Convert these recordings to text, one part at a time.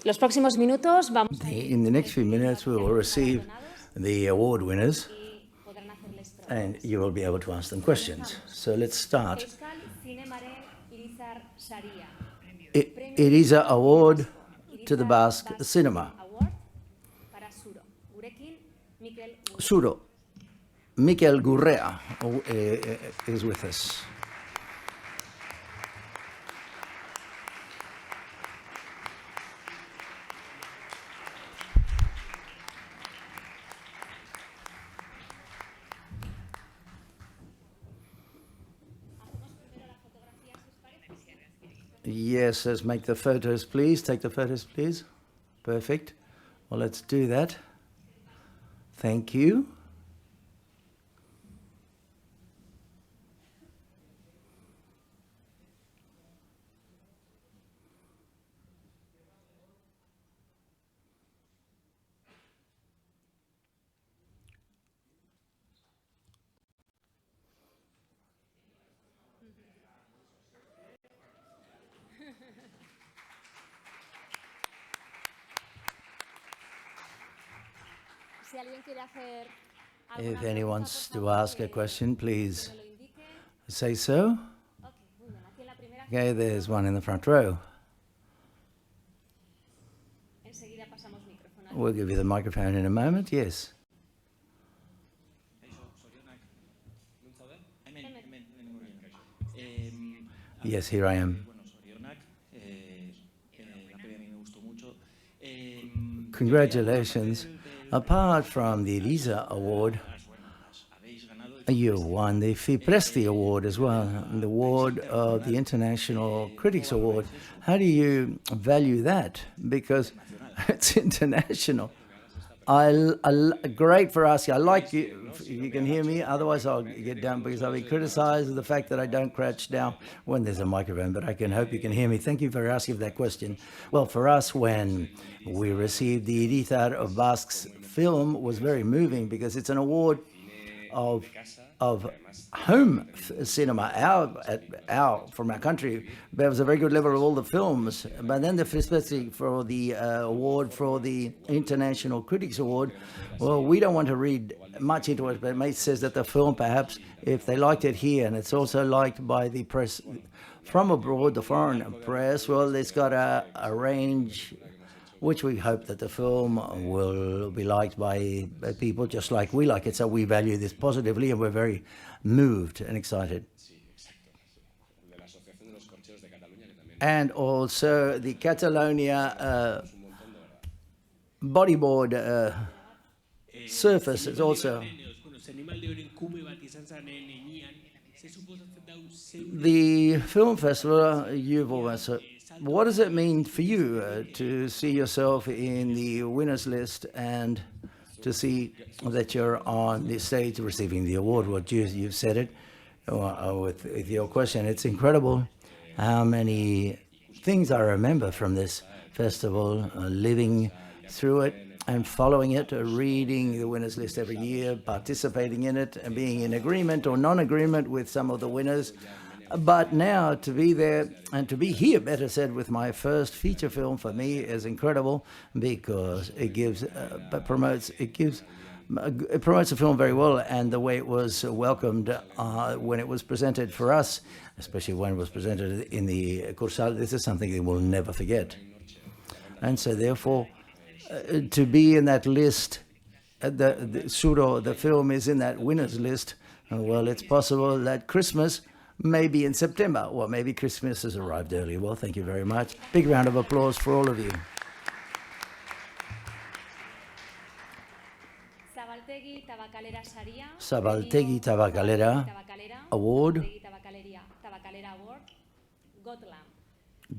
Los próximos minutos vamos a In the next few minutes, we will receive the award winners, and you will be able to ask them questions. So let's start. Elisa Award to the Basque Cinema. Suro. Miquel Gurrea is with us. Yes, let's make the photos, please. Take the photos, please. Perfect. Well, let's do that. Thank you. If anyone wants to ask a question, please say so. Okay, there's one in the front row. We'll give you the microphone in a moment, yes. Yes, here I am. Congratulations. Apart from the Elisa Award, you won the FIPRESTI Award as well, the award of the International Critics Award. How do you value that? Because it's international. Great for us. I like you. You can hear me. Otherwise, I'll get down because I'll be criticized of the fact that I don't crouch down when there's a microphone. But I can hope you can hear me. Thank you for asking that question. Well, for us, when we received the Irizar of Basque's film, was very moving because it's an award of home cinema, from our country. There was a very good level of all the films. But then especially for the award for the International Critics Award, well, we don't want to read much into it, but it says that the film, perhaps, if they liked it here, and it's also liked by the press from abroad, the foreign press, well, it's got a range which we hope that the film will be liked by people just like we like it. So we value this positively, and we're very moved and excited. And also the Catalonia bodyboard surface is also. The film festival, you've always. What does it mean for you to see yourself in the winners list and to see that you're on the stage receiving the award? What you've said it with your question. It's incredible how many things I remember from this festival, living through it and following it, reading the winners list every year, participating in it and being in agreement or non-agreement with some of the winners. But now to be there and to be here, better said, with my first feature film for me is incredible because it promotes the film very well, and the way it was welcomed when it was presented for us, especially when it was presented in the Cursal, this is something that we'll never forget. And so therefore, to be in that list, the film is in that winners list, well, it's possible that Christmas maybe in September, or maybe Christmas has arrived early. Well, thank you very much. Big round of applause for all of you. Zabaltegi Tabacalera Award.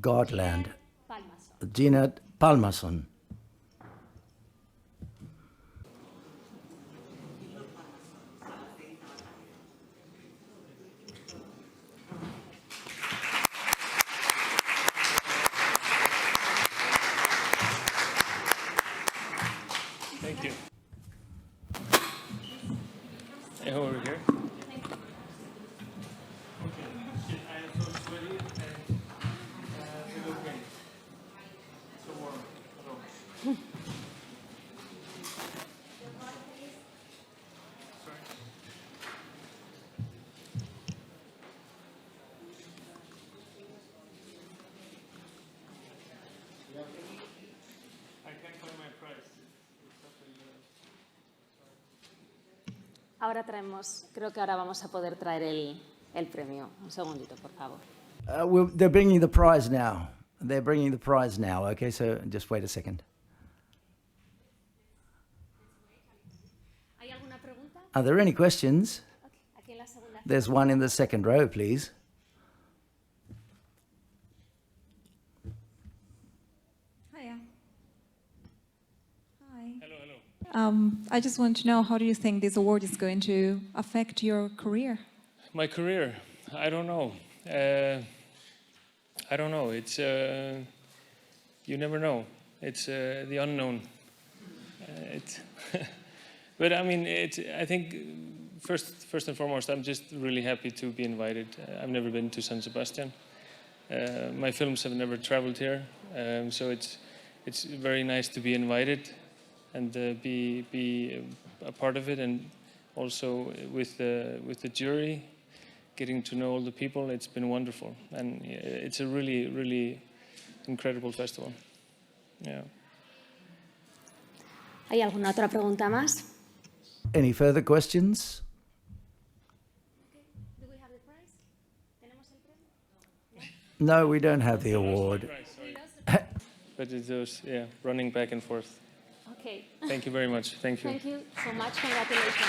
Gotland. Jeanette Palmason. Thank you. Hey, over here. Ahora traemos, creo que ahora vamos a poder traer el premio. Un segundito, por favor. They're bringing the prize now. They're bringing the prize now. Okay, so just wait a second. ¿Hay alguna pregunta? Are there any questions? Aquí en la segunda. There's one in the second row, please. Hiya. Hi. Hello, hello. I just want to know, how do you think this award is going to affect your career? My career, I don't know. I don't know. It's you never know. It's the unknown. But I mean, I think first and foremost, I'm just really happy to be invited. I've never been to San Sebastian. My films have never traveled here, so it's very nice to be invited and be a part of it, and also with the jury, getting to know all the people. It's been wonderful, and it's a really incredible festival. Yeah. ¿Hay alguna otra pregunta más? Any further questions? Do we have the prize? ¿Tenemos el premio? No, we don't have the award. Sorry. But it was, yeah, running back and forth. Okay. Thank you very much. Thank you. Thank you so much. Congratulations.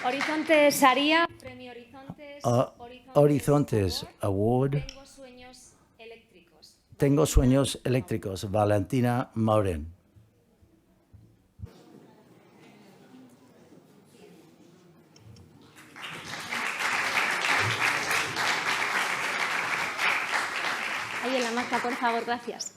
Horizontes Aria, Premio Horizontes. Horizontes Award. Tengo sueños eléctricos. Tengo sueños eléctricos. Valentina Mauren. Ahí en la marca, por favor, gracias.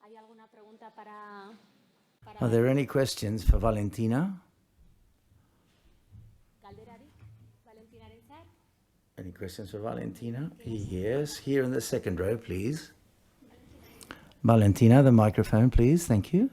¿Hay alguna pregunta para Are there any questions for Valentina? Galderarik? Valentina Arentzat? Any questions for Valentina? Yes, here in the second row, please. Valentina, the microphone, please. Thank you.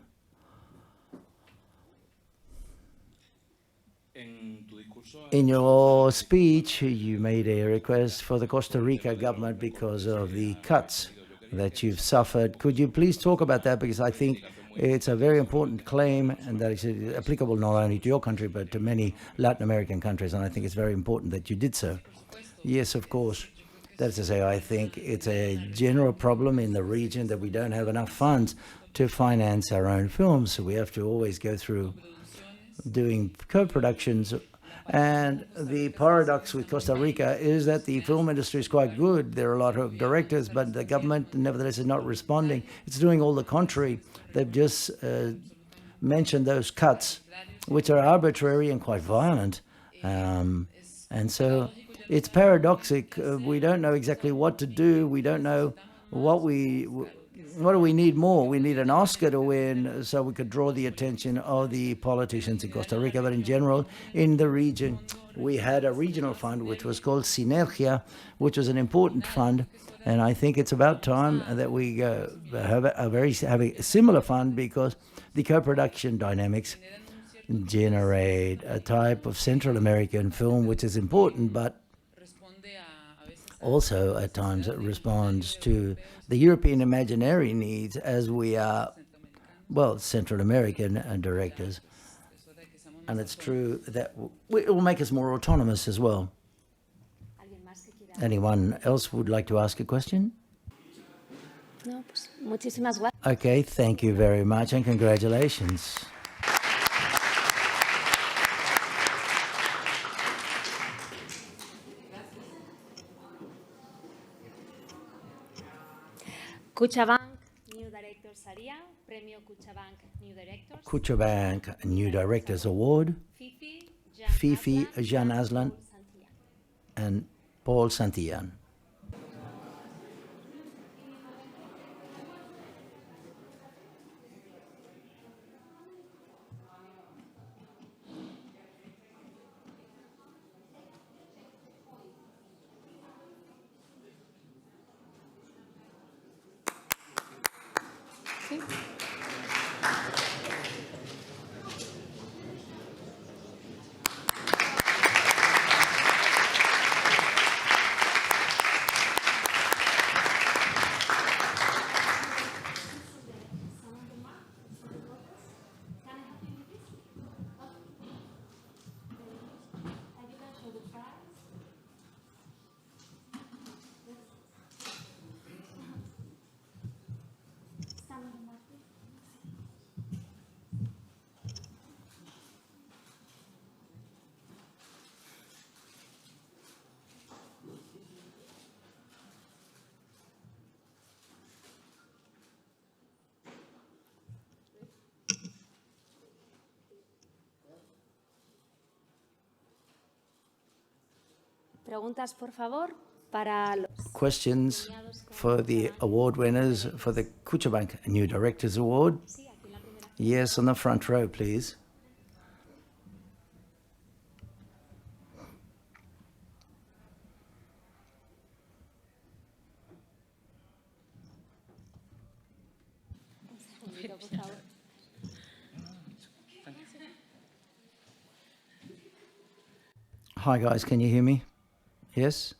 In your speech, you made a request for the Costa Rica government because of the cuts that you've suffered. Could you please talk about that? Because I think it's a very important claim, and that is applicable not only to your country, but to many Latin American countries. And I think it's very important that you did so. Yes, of course. That is to say, I think it's a general problem in the region that we don't have enough funds to finance our own films. So we have to always go through doing co-productions. And the paradox with Costa Rica is that the film industry is quite good. There are a lot of directors, but the government, nevertheless, is not responding. It's doing all the contrary. They've just mentioned those cuts, which are arbitrary and quite violent. And so it's paradoxic. We don't know exactly what to do. We don't know what do we need more? We need an Oscar to win so we could draw the attention of the politicians in Costa Rica. But in general, in the region, we had a regional fund which was called Sinergia, which was an important fund. And I think it's about time that we have a similar fund, because the co-production dynamics generate a type of Central American film which is important, but also at times it responds to the European imaginary needs, as we are, well, Central American directors. And it's true that it will make us more autonomous as well. Anyone else would like to ask a question? No, pues muchísimas gracias. Okay, thank you very much and congratulations. Cuchabank New Directors Aria, Premio Cuchabank New Directors. Cuchabank New Directors Award, Fifi, Jean Aslan, and Paul Santillan. Sí. Preguntas, por favor, para los Questions for the award winners for the Cuchabank New Directors Award? Yes, on the front row, please. Hi guys, can you hear me? Yes?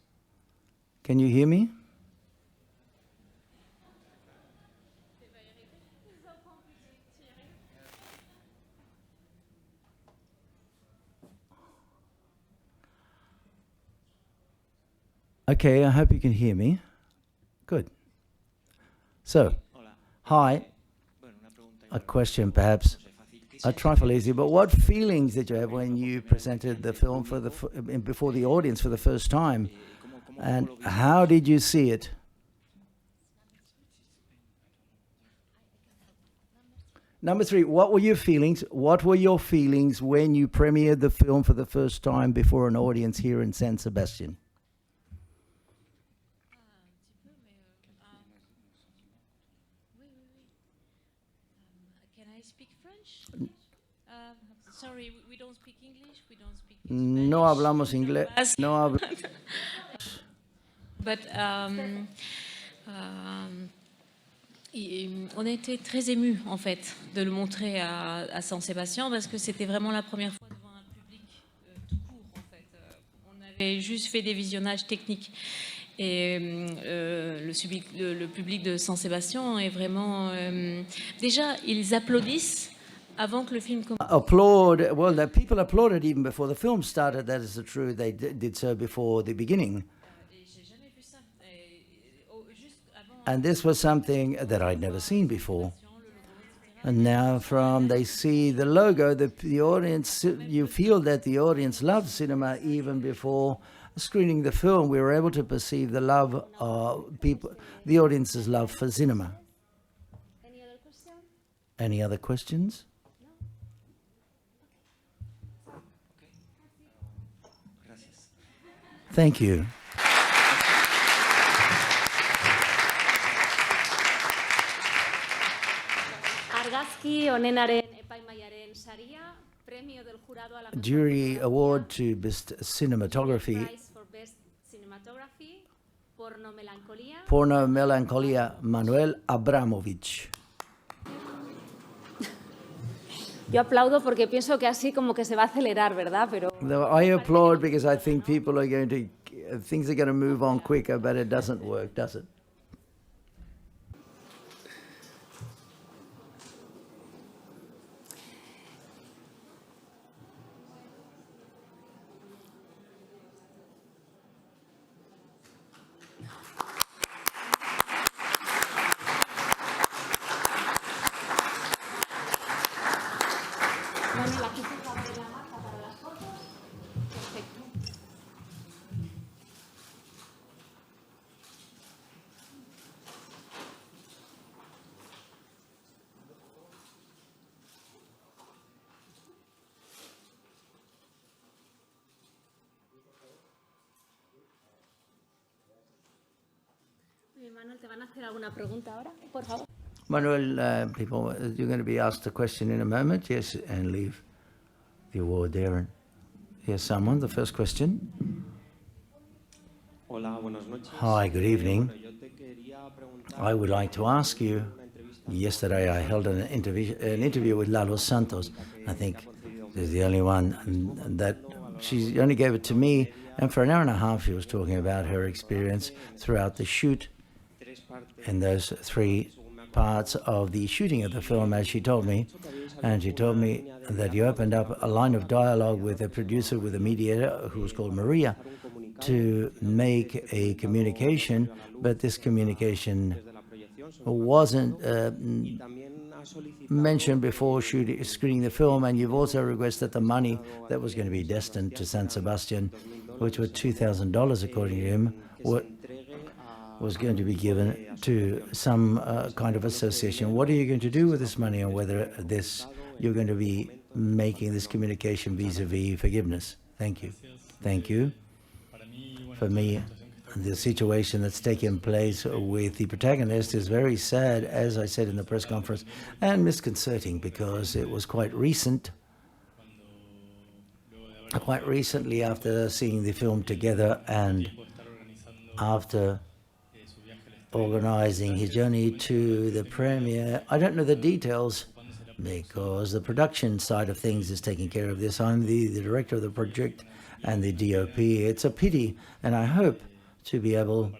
Can you hear me? Okay, I hope you can hear me. Good. So, hi. A question perhaps a trifle easy, but what feelings did you have when you presented the film for before the audience for the first time? And how did you see it? Number 3, what were your feelings? What were your feelings when you premiered the film for the first time before an audience here in San Sebastian? Can I speak French? Sorry, we don't speak English. We don't speak No hablamos inglés. No hablamos. But on était très émus en fait de le montrer à San Sébastien parce que c'était vraiment la première fois devant un public tout court en fait. On avait juste fait des visionnages techniques. Et le public de San Sébastien est vraiment... déjà, ils applaudissent avant que le film commence. Applaud, well, the people applauded even before the film started. That is true. They did so before the beginning. J'ai jamais vu ça. Juste avant, And this was something that I'd never seen before. And now they see the logo, the audience, you feel that the audience loves cinema even before screening the film. We were able to perceive the love of people, the audience's love for cinema. Any other question? Any other questions? Thank you. Argazki onenaren epaimahaiaren saria, premio del jurado a la mejor Jury fotografía, award to best cinematography, Prize for Best Cinematography, Porno Melancolía. Porno Melancholia, Manuel Abramovich. Yo aplaudo porque pienso que así como que se va a acelerar, ¿verdad? Pero I applaud because I think people are going to, things are going to move on quicker, but it doesn't work, does it? Manuel, aquí se va a abrir la marca para las fotos. Perfecto. Manuel, ¿te van a hacer alguna pregunta ahora? Por favor. Manuel, people, you're going to be asked a question in a moment, yes, and leave the award there. And here's someone, the first question. Hola, buenas noches. Hi, good evening. Bueno, yo te quería preguntar, I would like to ask you, una entrevista Yesterday I held an interview with Lalo Santos. I think is the only one that she only gave it to me, and for an hour and a half she was talking about her experience throughout the shoot in those 3 parts of the shooting of the film, as she told me. And she told me that you opened up a line of dialogue with a producer, with a mediator who was called Maria, to make a communication, but this communication wasn't mentioned before screening the film, and you've also requested the money that was going to be destined to San Sebastian, which was $2,000 according to him, was going to be given to some kind of association. What are you going to do with this money, and whether you're going to be making this communication vis-a-vis forgiveness? Thank you. Thank you. For me, the situation that's taken place with the protagonist is very sad, as I said in the press conference, and disconcerting, because it was quite recently after seeing the film together and after organizing his journey to the premiere. I don't know the details because the production side of things is taking care of this. I'm the director of the project and the DOP. It's a pity, and I hope to be able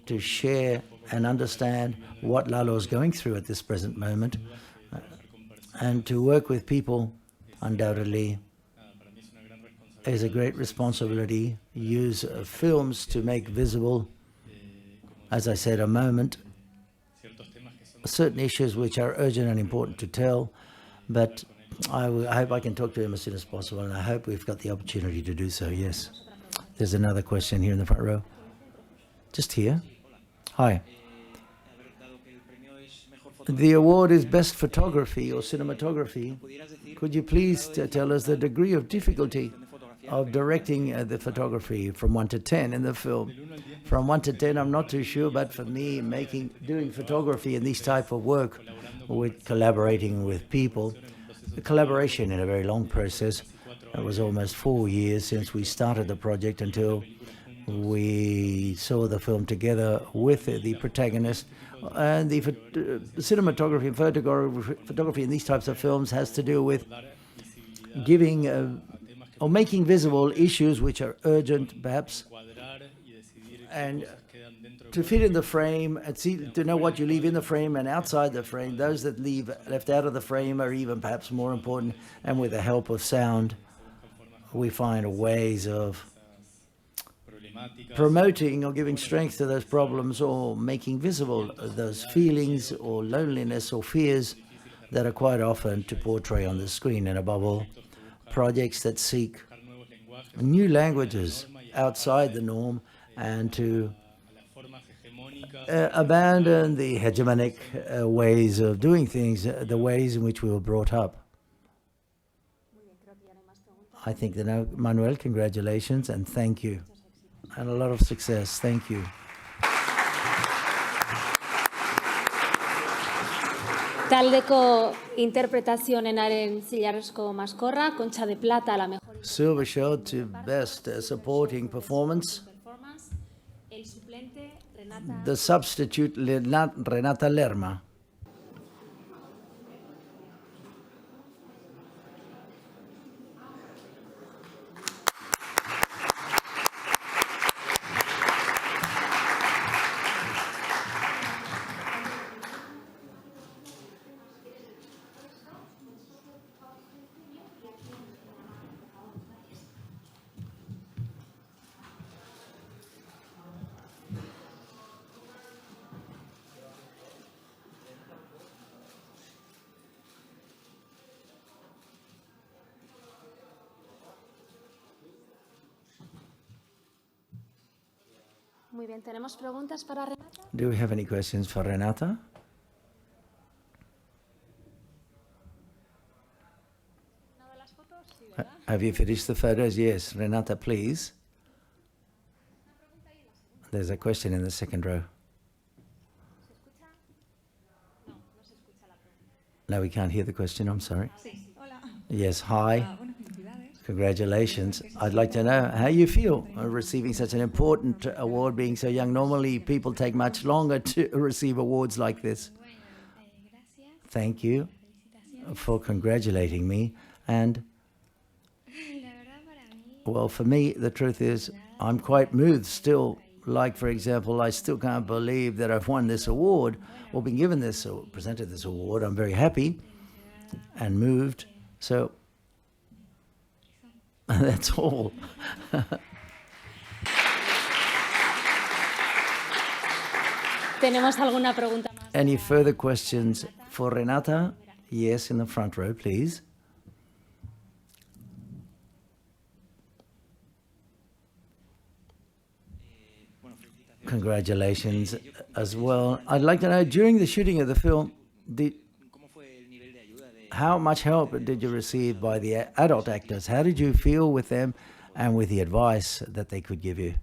to share and understand what Lalo is going through at this present moment, and to work with people undoubtedly is a great responsibility. Use films to make visible, as I said a moment, certain issues which are urgent and important to tell, but I hope I can talk to him as soon as possible, and I hope we've got the opportunity to do so, yes. There's another question here in the front row. Just here. Hi. The award is Best Photography or Cinematography. Could you please tell us the degree of difficulty of directing the photography from 1 to 10 in the film? From 1 to 10, I'm not too sure, but for me, doing photography and this type of work with collaborating with people, the collaboration in a very long process. It was almost 4 years since we started the project until we saw the film together with the protagonist. And the cinematography and photography in these types of films has to do with giving or making visible issues which are urgent, perhaps, and to fit in the frame and to know what you leave in the frame and outside the frame. Those that left out of the frame are even perhaps more important. And with the help of sound, we find ways of promoting or giving strength to those problems, or making visible those feelings or loneliness or fears that are quite often to portray on the screen. And above all, projects that seek new languages outside the norm and to abandon the hegemonic ways of doing things, the ways in which we were brought up. I think that now, Manuel, congratulations and thank you. And a lot of success. Thank you. Taldeko interpretazionenaren zilarrezko maskorra, Concha de Plata, la mejor Silver Shield to Best Supporting Performance. El suplente, Renata. The substitute, Renata Lerma. Muy bien, ¿tenemos preguntas para Renata? Do we have any questions for Renata? Have you finished the photos? Yes. Renata, please. There's a question in the second row. No, we can't hear the question. I'm sorry. Yes, hi. Congratulations. I'd like to know how you feel receiving such an important award, being so young. Normally, people take much longer to receive awards like this. thank you for congratulating me. And, well, for me, the truth is, I'm quite moved still. Like, for example, I still can't believe that I've won this award or been given this or presented this award. I'm very happy and moved. So that's all. ¿Tenemos alguna pregunta más? Any further questions for Renata? Yes, in the front row, please. Congratulations as well. I'd like to know, during the shooting of the film, how much help did you receive by the adult actors? How did you feel with them and with the advice that they could give you?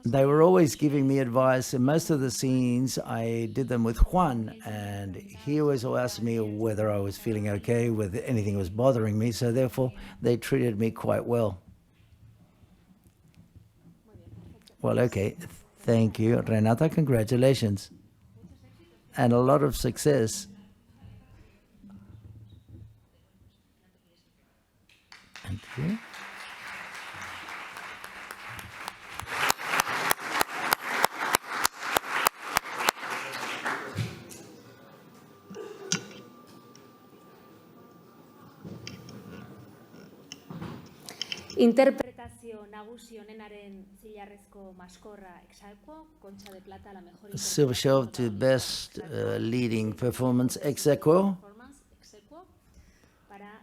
They were always giving me advice. In most of the scenes, I did them with Juan, and he always asked me whether I was feeling okay, whether anything was bothering me, so therefore they treated me quite well. Well, okay. Thank you, Renata. Congratulations. And a lot of success. Thank you. Interpretazio nagusi honenaren zilarrezko maskorra ex-aequo, Concha de Plata la mejor Silver Shelf to best leading performance ex-aequo performance ex-aequo para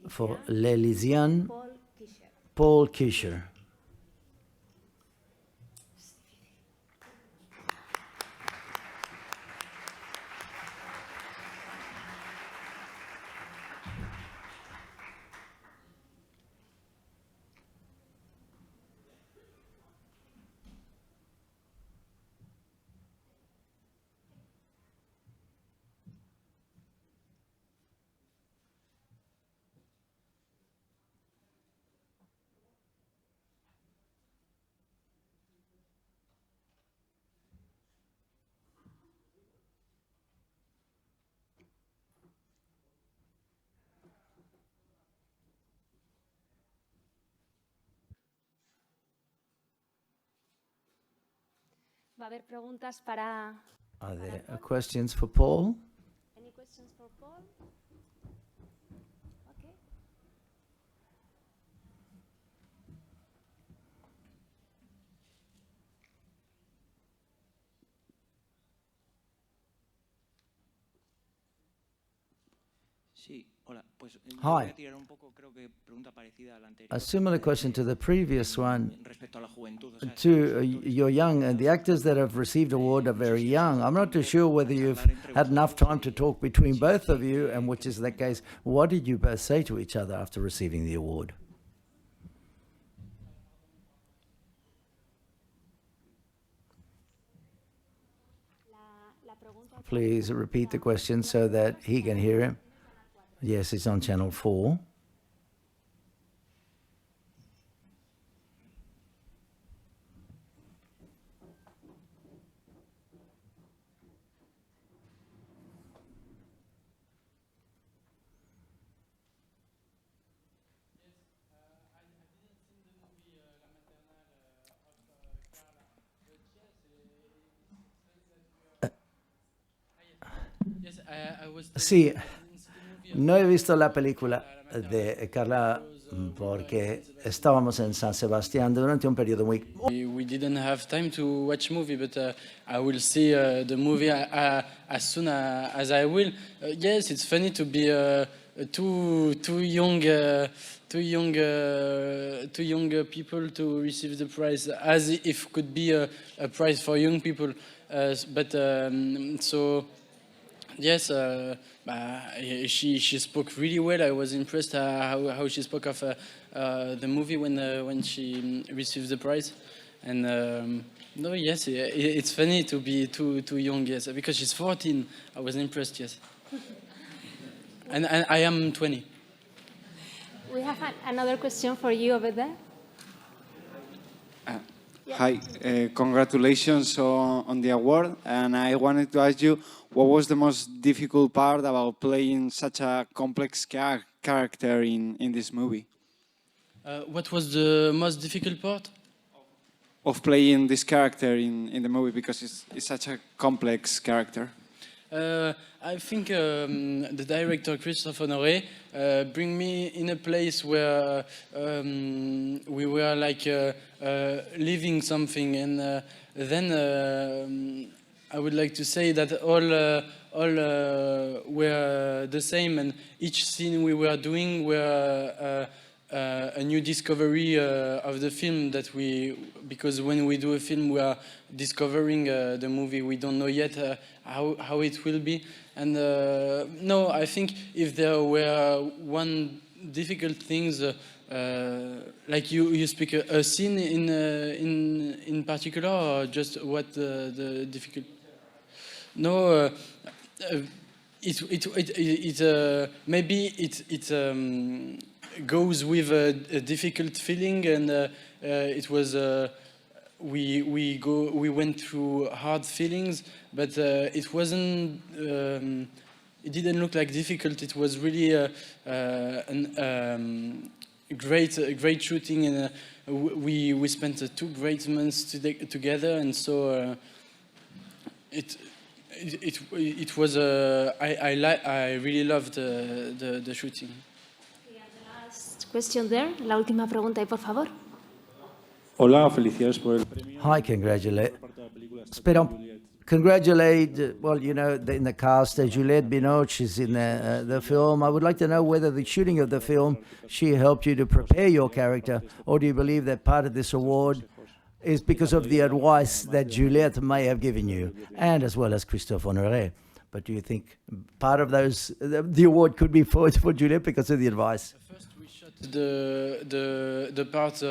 for l'Elysian, Paul Kischer. Paul Kischer. Va a haber preguntas para... Are there questions for Paul? Any questions for Paul? Okay. Sí, hola. Pues yo Hi. voy a tirar un poco, creo que pregunta parecida a la anterior. A similar question to the previous one. Respecto a la juventud. O sea, To you're young, and the actors that have received award are very young. I'm not too sure whether you've had enough time to talk between both of you, and which is that case. What did you both say to each other after receiving the award? Please repeat the question so that he can hear him. Yes, it's on Channel 4. Sí, no he visto la película de Carla porque estábamos en San Sebastián durante un periodo muy... We didn't have time to watch movie, but I will see the movie as soon as I will. Yes, it's funny to be too young people to receive the prize, as if could be a prize for young people. So. Yes, she spoke really well. I was impressed how she spoke of the movie when she received the prize. And no, yes, it's funny to be too young. Yes, because she's 14. I was impressed. Yes, and I am 20. We have another question for you over there. Hi, congratulations on the award. And I wanted to ask you, what was the most difficult part about playing such a complex character in this movie? What was the most difficult part? Of playing this character in the movie, because it's such a complex character. I think the director Christophe Honoré bring me in a place where we were like living something, and then I would like to say that all were the same, and each scene we were doing were a new discovery of the film because when we do a film we are discovering the movie. We don't know yet how it will be, and no, I think if there were one difficult things like you speak a scene in particular, or just what the difficult. No, maybe it goes with a difficult feeling, and it was we went through hard feelings, but it wasn't. It didn't look like difficult. It was really great shooting, and we spent 2 great months together, and so it was I really loved the shooting. Question there, la última pregunta, y por favor. Hola, felicidades por el premio. Hi, congratulate, well, you know, in the cast, Juliette Binoche is in the film. I would like to know whether the shooting of the film, she helped you to prepare your character, or do you believe that part of this award is because of the advice that Juliette may have given you, and as well as Christophe Honoré? But do you think part of those, the award could be for Juliette because of the advice? The part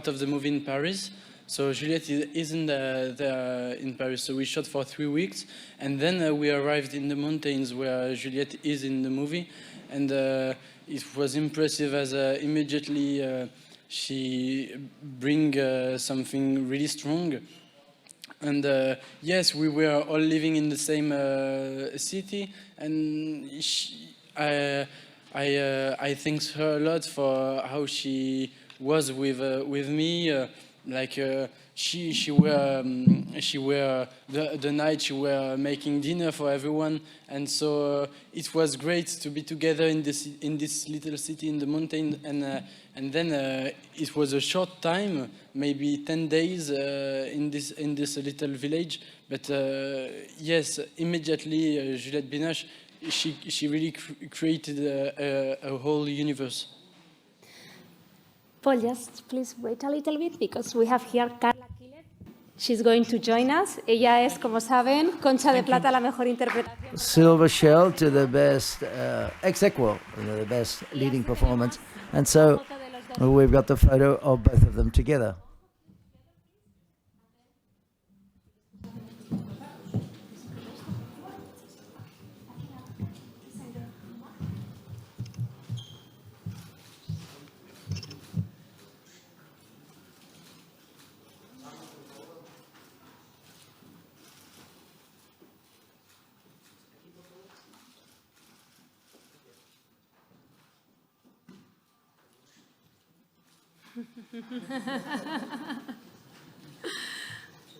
of the movie in Paris. So Juliette isn't there in Paris. So we shot for 3 weeks, and then we arrived in the mountains where Juliette is in the movie, and it was impressive as immediately she bring something really strong. And yes, we were all living in the same city, and I thank her a lot for how she was with me. She were the night she were making dinner for everyone, and so it was great to be together in this little city in the mountain. And then it was a short time, maybe 10 days in this little village. But yes, immediately Juliette Binoche, she really created a whole universe. Paul, just please wait a little bit, because we have here Carla Quillet. She's going to join us. Ella es, como saben, Concha de Plata, la mejor interpretación. Silver Shell to the best ex aequo, the best leading performance. And so we've got the photo of both of them together.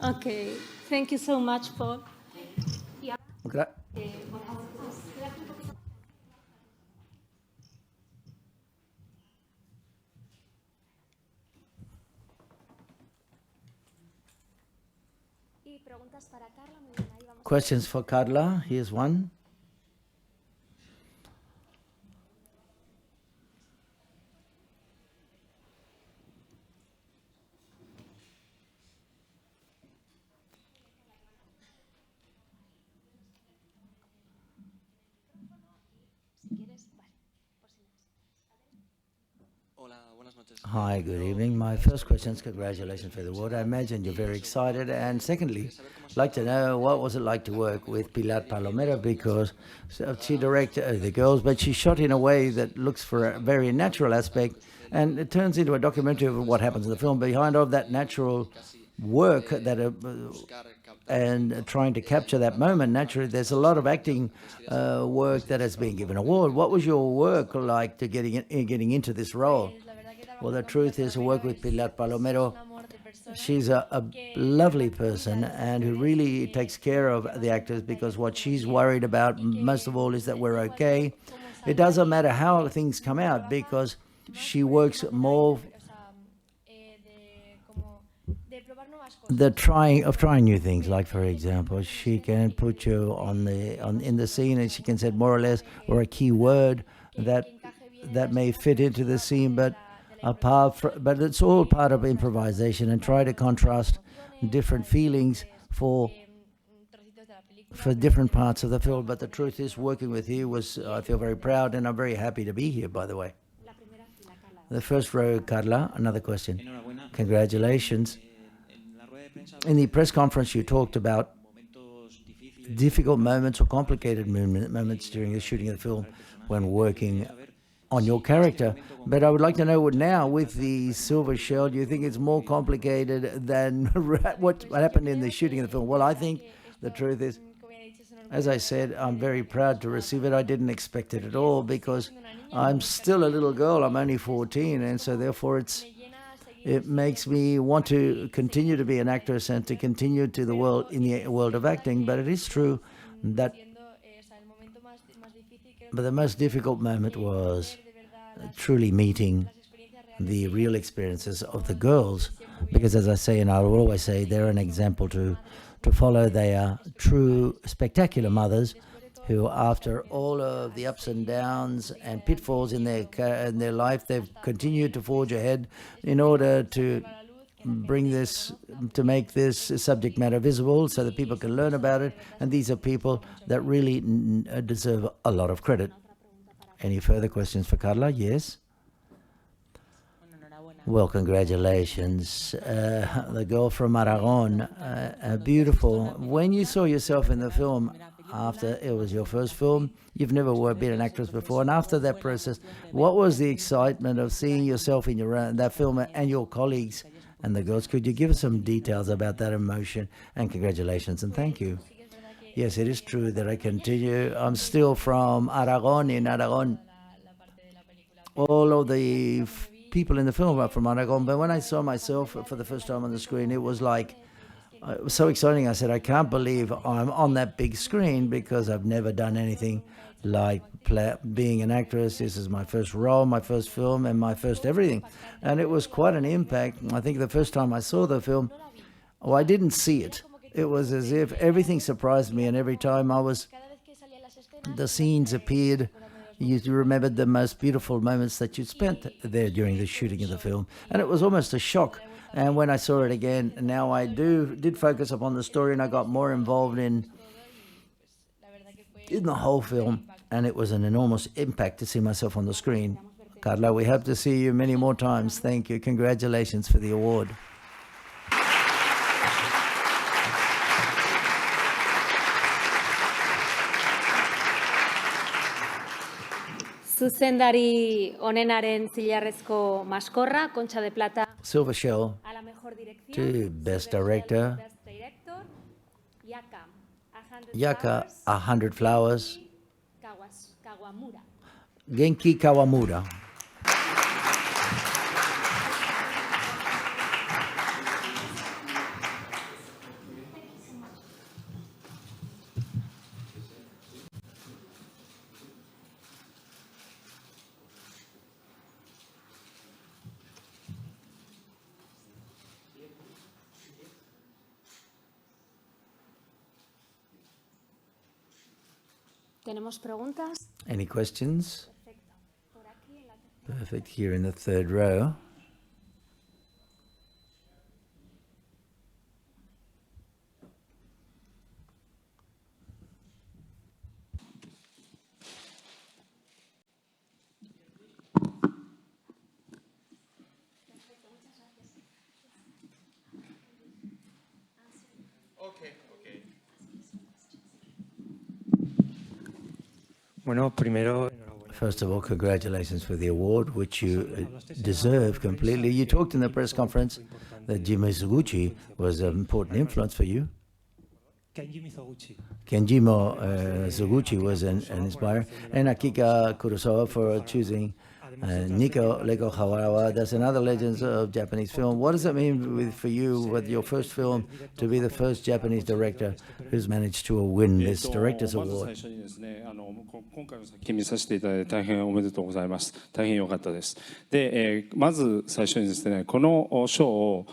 Okay, thank you so much, Paul. Okay. Questions for Carla? Here's one. Hi, good evening. My first question is congratulations for the award. I imagine you're very excited. And secondly, I'd like to know, what was it like to work with Pilar Palomero, because she directed the girls, but she shot in a way that looks for a very natural aspect, And it turns into a documentary of what happens in the film. Behind all of that natural work that and trying to capture that moment, naturally, there's a lot of acting work that has been given award. What was your work like to getting into this role? Well, the truth is, I work with Pilar Palomero. She's a lovely person and who really takes care of the actors, because what she's worried about most of all is that we're okay. It doesn't matter how things come out, because she works more trying new things. Like, for example, she can put you in the scene, and she can say more or less, or a key word that may fit into the scene, but it's all part of improvisation, and try to contrast different feelings for different parts of the film. But the truth is, working with you I feel very proud, and I'm very happy to be here, by the way. The first row, Carla, another question. Congratulations. In the press conference, you talked about difficult moments or complicated moments during the shooting of the film when working on your character. But I would like to know now, with the Silver Shell, do you think it's more complicated than what happened in the shooting of the film? Well, I think the truth is, as I said, I'm very proud to receive it. I didn't expect it at all, because I'm still a little girl. I'm only 14, and so therefore it makes me want to continue to be an actress and to continue to the world of acting. But it is true that the most difficult moment was truly meeting the real experiences of the girls, because, as I say, and I will always say, they're an example to follow. They are true spectacular mothers who, after all of the ups and downs and pitfalls in their life, they've continued to forge ahead in order to make this subject matter visible so that people can learn about it. And these are people that really deserve a lot of credit. Any further questions for Carla? Yes? Well, congratulations. The girl from Aragon, beautiful. When you saw yourself in the film, after it was your first film, you've never been an actress before, and after that process, what was the excitement of seeing yourself in that film and your colleagues and the girls? Could you give us some details about that emotion? And congratulations, and thank you. Yes, it is true that I continue. I'm still from Aragon. In Aragon, all of the people in the film are from Aragon, but when I saw myself for the first time on the screen, it was like, it was so exciting. I said, I can't believe I'm on that big screen, because I've never done anything like being an actress. This is my first role, my first film, and my first everything. And it was quite an impact. I think the first time I saw the film, I didn't see it. It was as if everything surprised me, and every time the scenes appeared, you remembered the most beautiful moments that you spent there during the shooting of the film. And it was almost a shock. And when I saw it again, now I did focus upon the story, and I got more involved in the whole film, and it was an enormous impact to see myself on the screen. Carla, we hope to see you many more times. Thank you. Congratulations for the award. Zuzendari onenaren zilarrezko maskorra, Concha de Plata. Silver Shell A la mejor dirección. to Best Director. Best Director. Yaka, 100 Flowers. Kawamura. Genki Kawamura. ¿Tenemos preguntas? Any questions? Perfect. Here in the third row. Bueno, primero, First of all, congratulations for the award, which you deserve completely. You talked in the press conference that Jimi Suguchi was an important influence for you. Kenjimo Suguchi was an inspirer, and Akira Kurosawa for choosing Nico Lego Hawarawa. That's another legend of Japanese film. What does it mean for you, with your first film, to be the first Japanese director who's managed to win this Director's Award? まず最初にですね、今回の作品見させていただいて大変おめでとうございます。大変良かったです。で、まず最初にですね、この賞を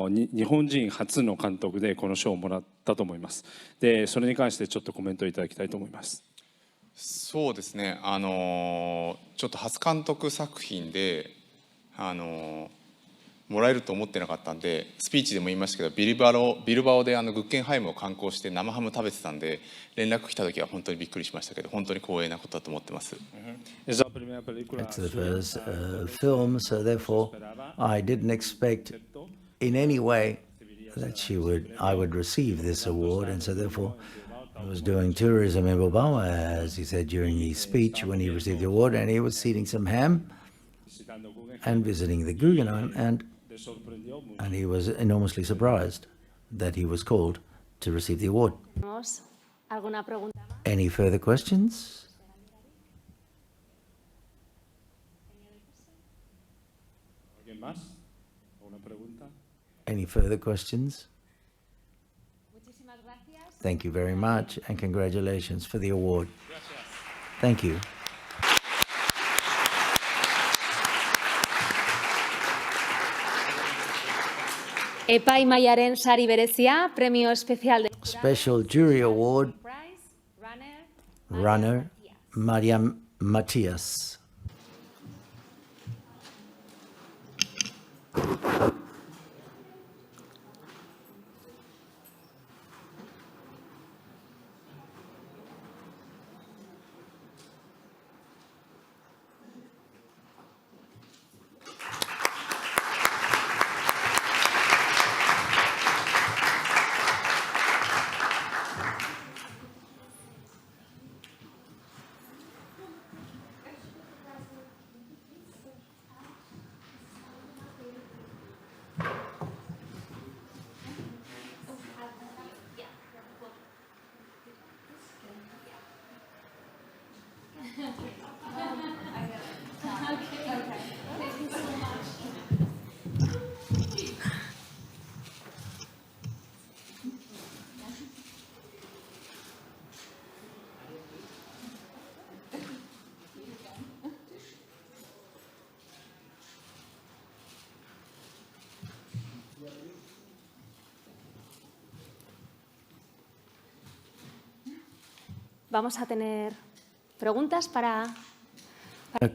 日本人初の監督でこの賞をもらったと思います。で、それに関してちょっとコメントいただきたいと思います。そうですね、ちょっと初監督作品で、もらえると思ってなかったんで、スピーチでも言いましたけど、ビルバオでグッケンハイムを観光して生ハム食べてたんで、連絡来た時は本当にびっくりしましたけど、本当に光栄なことだと思ってます。It's the first film, so therefore I didn't expect in any way that I would receive this award, and so therefore I was doing tourism in Bilbao, as he said during his speech when he received the award, and he was eating some ham and visiting the Guggenheim, and he was enormously surprised that he was called to receive the award. Any further questions? Any further questions? Thank you very much, and congratulations for the award. Thank you. Epai Maiaren Sari Berezia, Premio Especial de Special Jury Award, runner Mariam Matias. Vamos a tener preguntas para...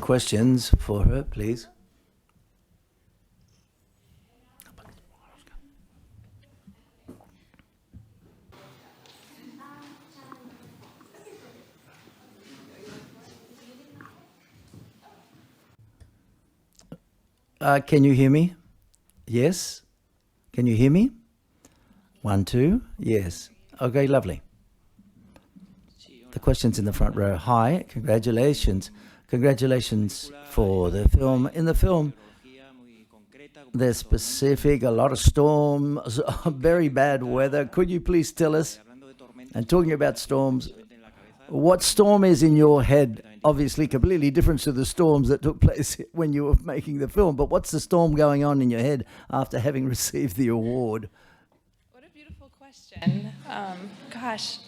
Questions for her, please. Can you hear me? Yes? Can you hear me? 1, 2, yes. Okay, lovely. The questions in the front row. Hi, congratulations. Congratulations for the film. In the film, there's specific, a lot of storms, very bad weather. Could you please tell us, and talking about storms, what storm is in your head? Obviously completely different to the storms that took place when you were making the film, but what's the storm going on in your head after having received the award? What a beautiful question. Gosh.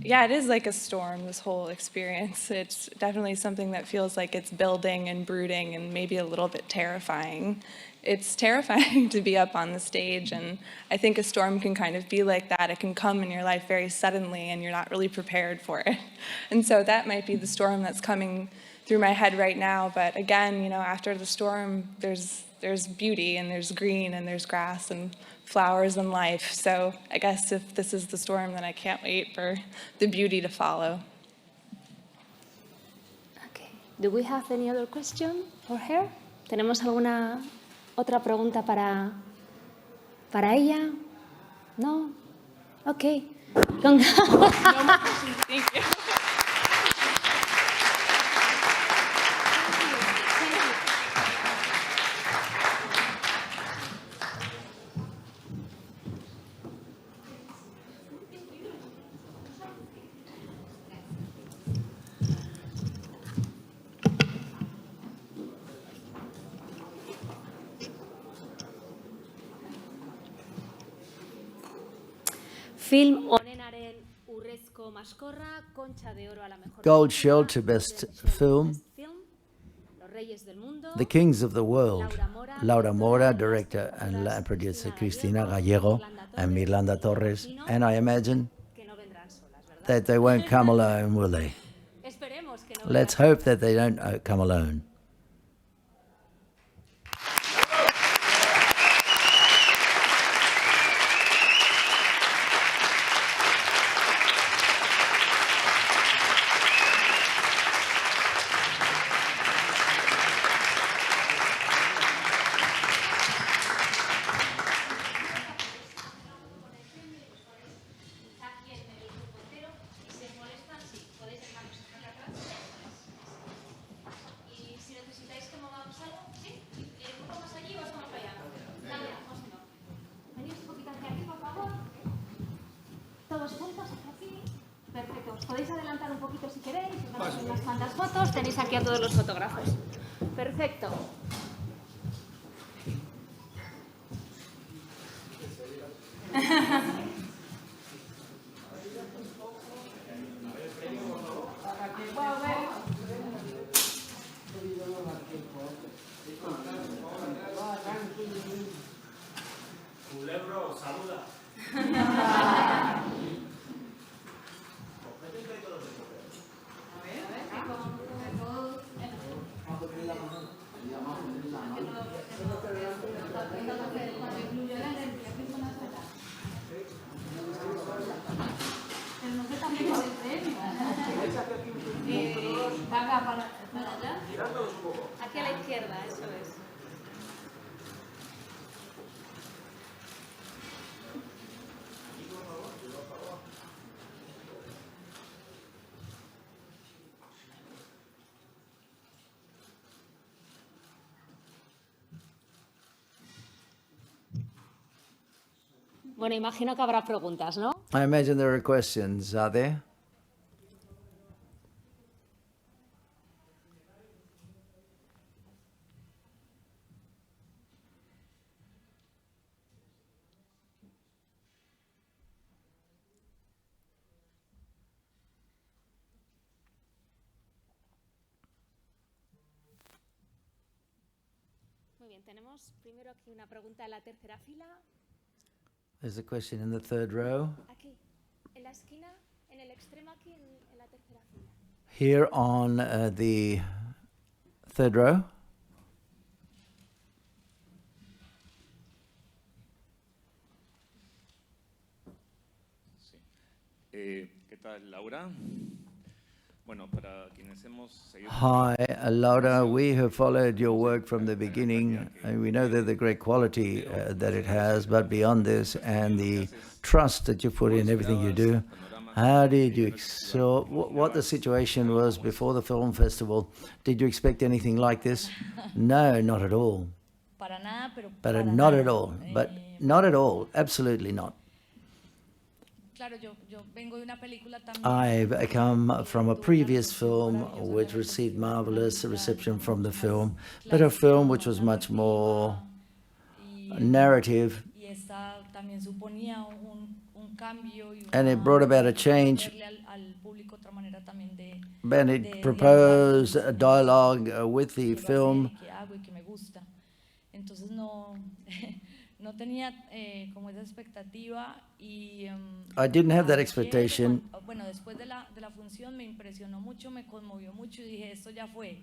Yeah, it is like a storm, this whole experience. It's definitely something that feels like it's building and brooding and maybe a little bit terrifying. It's terrifying to be up on the stage, and I think a storm can kind of be like that. It can come in your life very suddenly and you're not really prepared for it. And so that might be the storm that's coming through my head right now. But again, you know, after the storm, there's beauty and there's green and there's grass and flowers and life. So I guess if this is the storm, then I can't wait for the beauty to follow. Okay. Do we have any other question for her? ¿Tenemos alguna otra pregunta para ella? No? Okay. Thank you. Film onenaren urrezko maskorra, Concha de Oro a la mejor Gold película, Shell to Best Film, Los Reyes del Mundo, The Kings of the World, Laura Mora, director and producer Cristina Gallego, and Mirlanda Torres. And I imagine que no vendrán solas, ¿verdad? that they won't come alone, will they? Esperemos que no Let's vendrán hope that they don't come alone. aquí en el grupo entero y si os molestan, sí, podéis dejarnos aquí atrás. Y si necesitáis que movamos algo, sí, un poco más allí o estamos para allá. Dale, o si no. Venid un poquito hacia aquí, por favor. Todos juntos hacia aquí. Perfecto. Os podéis adelantar un poquito si queréis. Os damos unas cuantas fotos. Tenéis aquí a todos los fotógrafos. Perfecto. Aquí a la izquierda, eso es. Bueno, imagino que habrá preguntas, ¿no? I imagine there are questions, are there? Muy bien, tenemos primero aquí una pregunta en la tercera fila. There's a question in the third row. Aquí, en la esquina, en el extremo aquí, en la tercera fila. Here on the third row. ¿Qué tal, Laura? Bueno, para quienes hemos seguido... Hi, Laura. We have followed your work from the beginning, and we know that the great quality that it has, but beyond this, and the trust that you put in everything you do. How did you so what the situation was before the film festival? Did you expect anything like this? No, not at all. But not at all. But not at all. Absolutely not. I've come from a previous film which received marvelous reception from the film, but a film which was much more narrative, and it brought about a change, and it proposed a dialogue with the film. I didn't have that expectation,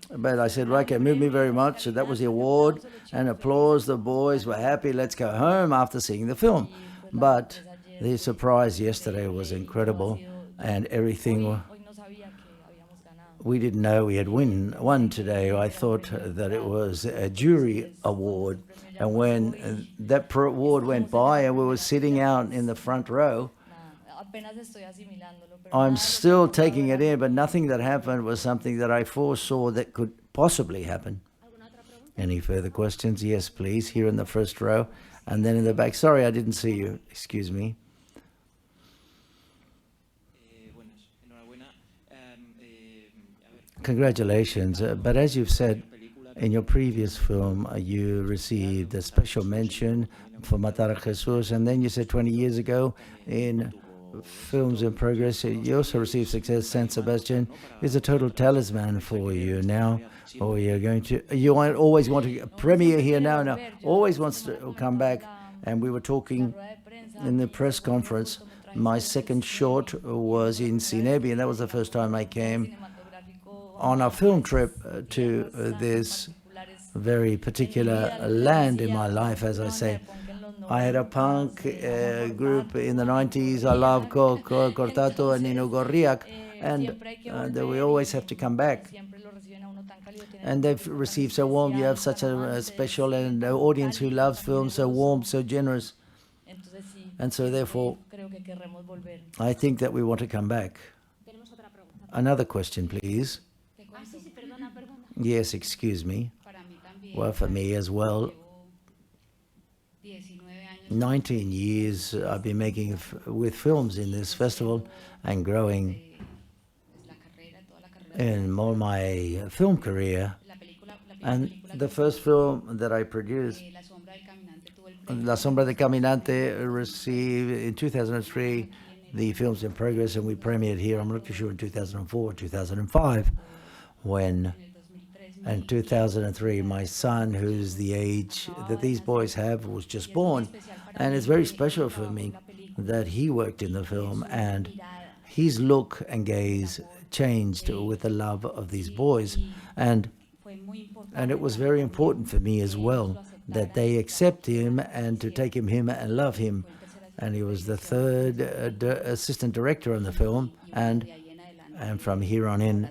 but I said, okay, it moved me very much. So that was the award and applause. The boys were happy. Let's go home after seeing the film. But the surprise yesterday was incredible, and everything. We didn't know we had won today. I thought that it was a jury award. And when that award went by and we were sitting out in the front row, I'm still taking it in, but nothing that happened was something that I foresaw that could possibly happen. Any further questions? Yes, please, here in the first row. And then in the back. Sorry, I didn't see you. Excuse me. Congratulations. But as you've said, in your previous film, you received a special mention for Matar a Jesus, and then you said 20 years ago in films in progress. You also received success. San Sebastian is a total talisman for you now. Or you're going to, always want to premiere here now, always wants to come back. And we were talking in the press conference. My second short was in Cinebi, and that was the first time I came on a film trip to this very particular land in my life, as I say. I had a punk group in the 90s. I love Cortato and Nino Gorriak, and we always have to come back. And they've received so warm. You have such a special and audience who loves films, so warm, so generous. And so therefore, I think that we want to come back. Another question, please. Yes, excuse me. Well, for me as well, 19 years I've been making with films in this festival and growing in all my film career. And the first film that I produced, La Sombra del Caminante, received in 2003 the Films in Progress, and we premiered here, I'm not too sure, in 2004, 2005, when in 2003 my son, who's the age that these boys have, was just born. And it's very special for me that he worked in the film and his look and gaze changed with the love of these boys. And it was very important for me as well that they accept him and to take him and love him. And he was the third assistant director on the film, and from here on in,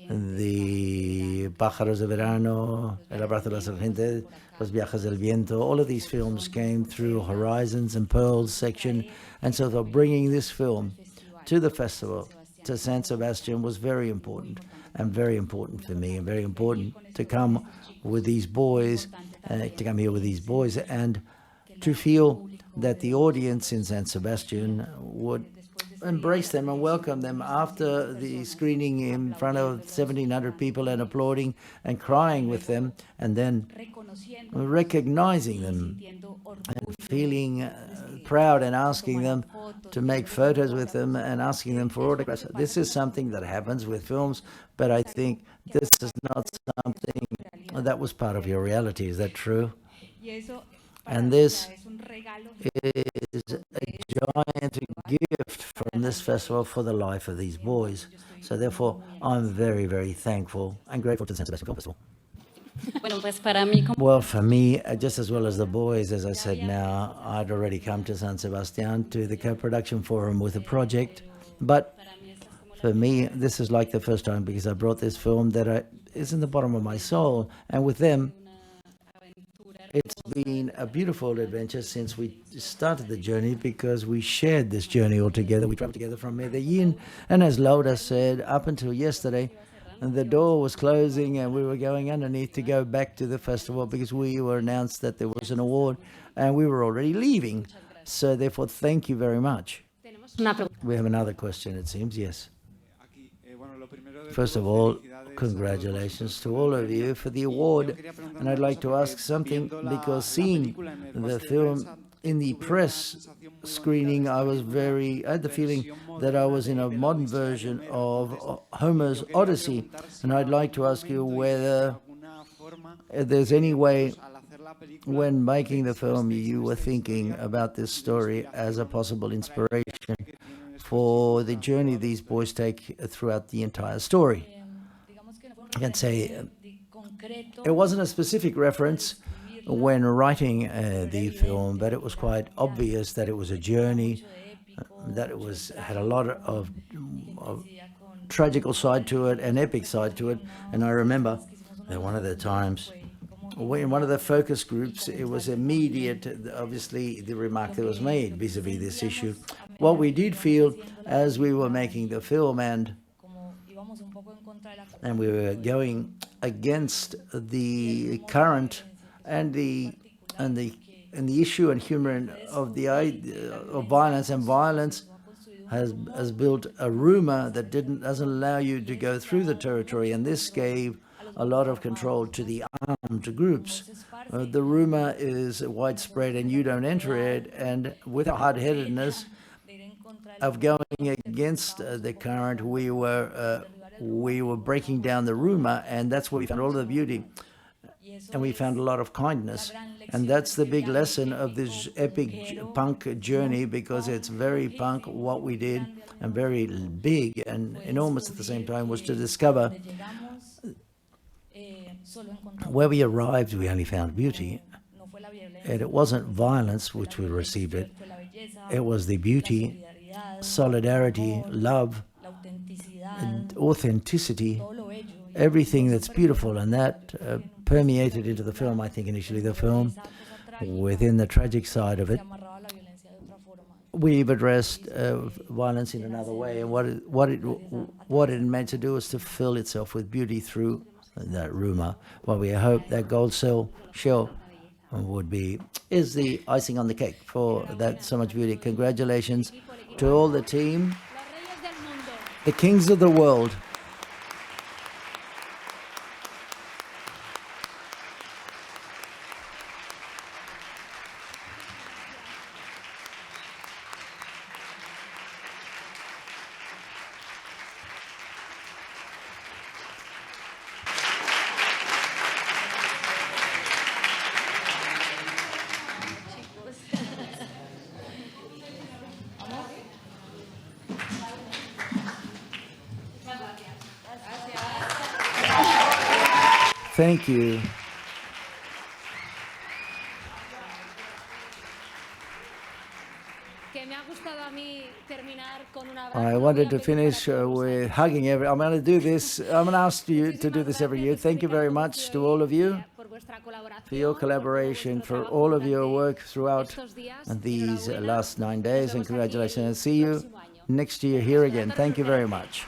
the Pájaros de Verano, El Abrazo de la Serpiente, Los Viajes del Viento, all of these films came through Horizons and Pearls section. And so bringing this film to the festival, to San Sebastian, was very important, and very important for me, and very important to come with these boys, to come here with these boys, and to feel that the audience in San Sebastian would embrace them and welcome them after the screening in front of 1,700 people and applauding and crying with them, and then recognizing them and feeling proud and asking them to make photos with them and asking them for autographs. This is something that happens with films, but I think this is not something that was part of your reality. Is that true? And this is a giant gift from this festival for the life of these boys. So therefore, I'm very, very thankful and grateful to the San Sebastian Film Festival. Well, for me, just as well as the boys, as I said now, I'd already come to San Sebastian to the co-production forum with a project. But for me, this is like the first time, because I brought this film that is in the bottom of my soul. And with them, it's been a beautiful adventure since we started the journey, because we shared this journey all together. We traveled together from Medellin, and as Laura said, up until yesterday, the door was closing and we were going underneath to go back to the festival, because we were announced that there was an award and we were already leaving. So therefore, thank you very much. We have another question, it seems. Yes. First of all, congratulations to all of you for the award. And I'd like to ask something, because seeing the film in the press screening, I had the feeling that I was in a modern version of Homer's Odyssey. And I'd like to ask you whether there's any way, when making the film, you were thinking about this story as a possible inspiration for the journey these boys take throughout the entire story. I can say it wasn't a specific reference when writing the film, but it was quite obvious that it was a journey, that it had a lot of tragical side to it, an epic side to it. And I remember that one of the times, in one of the focus groups, it was immediate, obviously, the remark that was made vis-a-vis this issue. What we did feel as we were making the film, and we were going against the current and the issue and humor of the idea of violence, and violence has built a rumor that doesn't allow you to go through the territory, and this gave a lot of control to the armed groups. The rumor is widespread and you don't enter it, and with hard-headedness, of going against the current. We were breaking down the rumor, and that's where we found all of the beauty. And we found a lot of kindness. And that's the big lesson of this epic punk journey, because it's very punk what we did, and very big and enormous at the same time, was to discover where we arrived, we only found beauty. And it wasn't violence which we received it. It was the beauty, solidarity, love, and authenticity, everything that's beautiful, and that permeated into the film. I think initially the film, within the tragic side of it, we've addressed violence in another way, and what it meant to do is to fill itself with beauty through that rumor. Well, we hope that Gold Shell is the icing on the cake for that so much beauty. Congratulations to all the team, the kings of the world. Thank you. I wanted to finish with hugging I'm going to do this. I'm going to ask you to do this every year. Thank you very much to all of you for your collaboration, for all of your work throughout these last 9 days, and congratulations. And see you next year here again. Thank you very much.